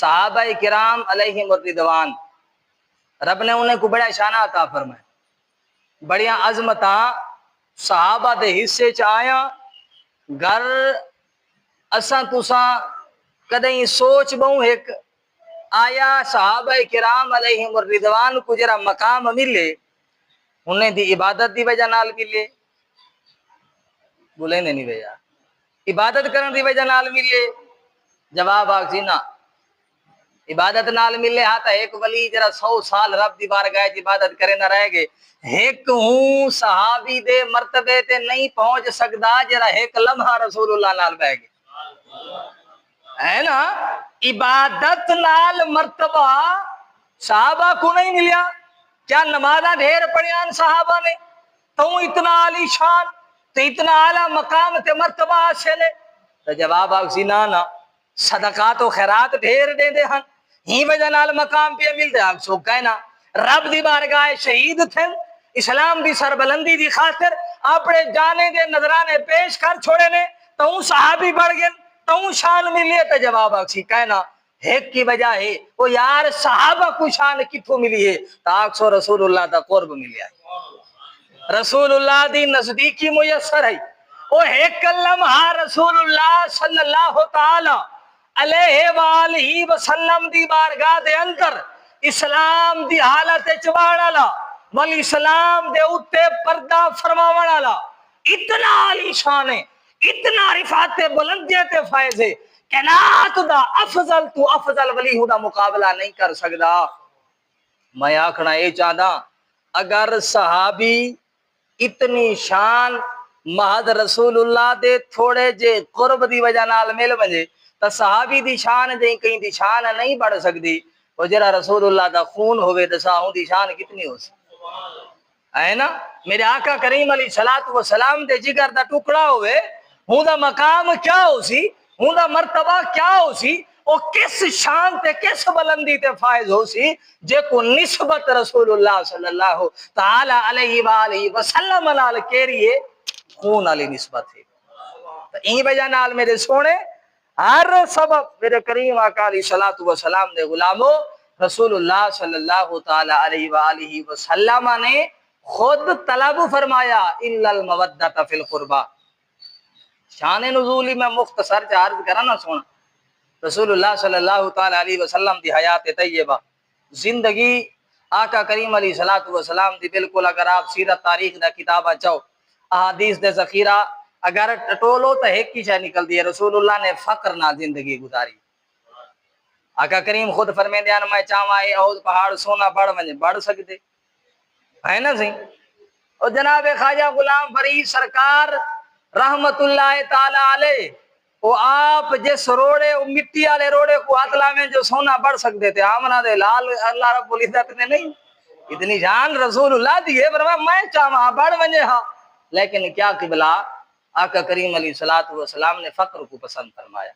صحابہ کرام علیہم الرضوان رب نے انہیں کو بڑا شانہ عطا فرمایا، بڑیاں عظمتاں صحابہ دے حصے چ آیا گھر اساں تساں کدیں سوچ بہوں ایک آیا صحابہ کرام علیہم الرضوان کو جرا مقام ملے انہیں دی عبادت دی وجہ نال ملے، بولے نہیں بھیا عبادت کرن دی وجہ نال ملے؟ جواب آخسی نا، عبادت نال ملے ہاں تا ایک ولی جرا 100 سال رب دی بارگاہ وچ عبادت کرے نہ رہ گئے، ایک ہوں صحابی دے مرتبے تے نہیں پہنچ سکدا جرا ایک لمحہ رسول اللہ نال بہ گئے ہے نا۔ عبادت نال مرتبہ صحابہ کو نہیں ملیا، کیا نمازاں ڈھیر پڑھیاں صحابہ نے تو اتنا عالی شان تو اتنا اعلیٰ مقام تے مرتبہ حاصل ہے؟ تو جواب آخسی نا صدقات و خیرات ڈھیر دے دے ہن ہی وجہ نال مقام پہ مل دے آخسو کہنا رب دی بارگاہ شہید تھے اسلام دی سربلندی دی خاطر اپنے جانے دے نظرانے پیش کر چھوڑے نے تو صحابی بڑھ گئے تو شان ملی ہے۔ تو جواب آخسی کہنا ایک کی وجہ ہے وہ یار صحابہ کو شان کتوں ملی ہے تو آخسو رسول اللہ دا قرب ملیا ہے، رسول اللہ دی نزدیکی میسر ہے، وہ ایک لمحہ رسول اللہ صلی اللہ تعالی علیہ وآلہ وسلم دی بارگاہ دے اندر اسلام دی حالت چباڑ والا ولی اسلام دے اتے پردہ فرماون والا اتنا عالی شان ہے، اتنا رفعت بلندیت فائز ہے، کائنات دا افضل تو افضل ولی دا مقابلہ نہیں کر سکدا۔ میں آکھنا یہ چاہدا اگر صحابی اتنی شان محض رسول اللہ دے تھوڑے جے قرب دی وجہ نال مل ونجے تو صحابی دی شان جے کہیں دی شان نہیں بڑھ سکتی، وہ جرا رسول اللہ دا خون ہوئے دسا ہوں دی شان کتنی ہو سکتی ہے نا۔ میرے آقا کریم علیہ الصلوۃ والسلام دے جگر دا ٹکڑا ہوئے ہوں دا مقام کیا ہو سی، ہوں دا مرتبہ کیا ہو سی، او کس شان تے کس بلندی تے فائز ہو سی جے کو نسبت رسول اللہ صلی اللہ تعالی علیہ وآلہ وسلم نال کیریے خون علی نسبت ہے۔ تو این وجہ نال میرے سونے ہر سبب میرے کریم آقا علیہ الصلوۃ والسلام دے غلاموں رسول اللہ صلی اللہ تعالی علیہ وآلہ وسلم نے خود طلب فرمایا الا المودۃ فی القربہ۔ شان نزولی میں مختصر عرض کرنا سونا، رسول اللہ صلی اللہ تعالی علیہ وسلم دی حیات طیبہ زندگی آقا کریم علیہ الصلوۃ والسلام دی بالکل اگر آپ سیرت تاریخ دا کتابہ چاہو احادیث دے ذخیرہ اگر ٹولو تو ایک کی شے نکل دی ہے، رسول اللہ نے فقر نہ زندگی گزاری۔ آقا کریم خود فرمیندے ہیں میں چاہواں اے احد پہاڑ سونا بڑھ ونجے بڑھ سکتے ہے نا سی۔ اور جناب خواجہ غلام فرید سرکار رحمت اللہ تعالی علیہ وہ آپ جس روڑے مٹی والے روڑے کو ہاتھ لاویں جو سونا بڑھ سکتے تھے آمنہ دے لال اللہ رب العزت نے نہیں اتنی جان رسول اللہ دی ہے فرمایا میں چاہواں بڑھ ونجے ہاں، لیکن کیا قبلہ آقا کریم علیہ الصلوۃ والسلام نے فقر کو پسند فرمایا۔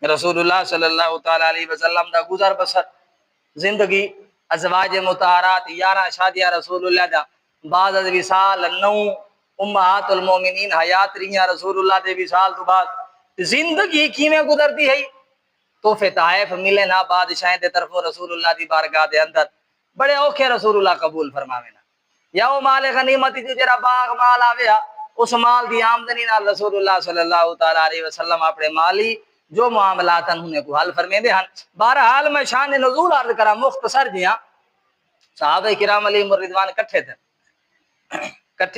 رسول اللہ صلی اللہ تعالی علیہ وسلم دا گزر بسر زندگی ازواج مطہرات 11 شادیاں رسول اللہ دا بعد از وصال 9 امہات المومنین حیات رہیاں رسول اللہ دے وصال تو بعد زندگی کیویں گزرتی ہے تحفے تحائف ملے نہ بادشاہیں دے طرفوں رسول اللہ دی بارگاہ دے اندر بڑے اوکھے رسول اللہ قبول فرماوے نا یا وہ مال غنیمت جو جرا باغ مال آویا اس مال دی آمدنی نال رسول اللہ صلی اللہ تعالی علیہ وسلم اپنے مالی جو معاملات انہوں کو حل فرمیندے ہیں۔ بہرحال میں شان نزول عرض کرا مختصر جیاں صحابہ کرام علیہ الرضوان کٹھے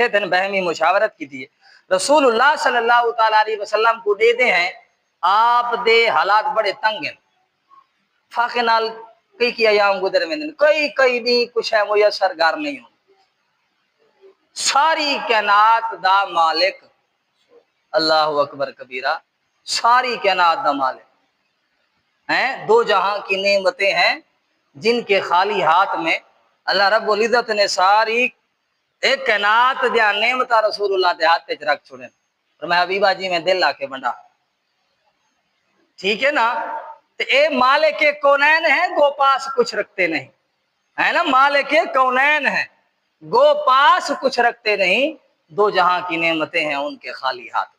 تھے بہمی مشاورت کی تھی رسول اللہ صلی اللہ تعالی علیہ وسلم کو دے دے ہیں آپ دے حالات بڑے تنگ ہیں فاقے نال کئی ایام گزر میں کئی بھی کچھ ہے میسر گار نہیں ہوں ساری کائنات دا مالک اللہ اکبر کبیرہ ساری کائنات دا مالک ہیں دو جہاں کی نعمتیں ہیں جن کے خالی ہاتھ میں اللہ رب العزت نے ساری ایک کائنات دیا نعمتہ رسول اللہ دے ہاتھ پہ رکھ چھوڑے اور میں حبیبہ جی میں دل لا کے بنڈا ٹھیک ہے نا تو اے مالک کونین ہیں گو پاس کچھ رکھتے نہیں ہے نا مالک کونین ہیں گو پاس کچھ رکھتے نہیں دو جہاں کی نعمتیں ہیں ان کے خالی ہاتھ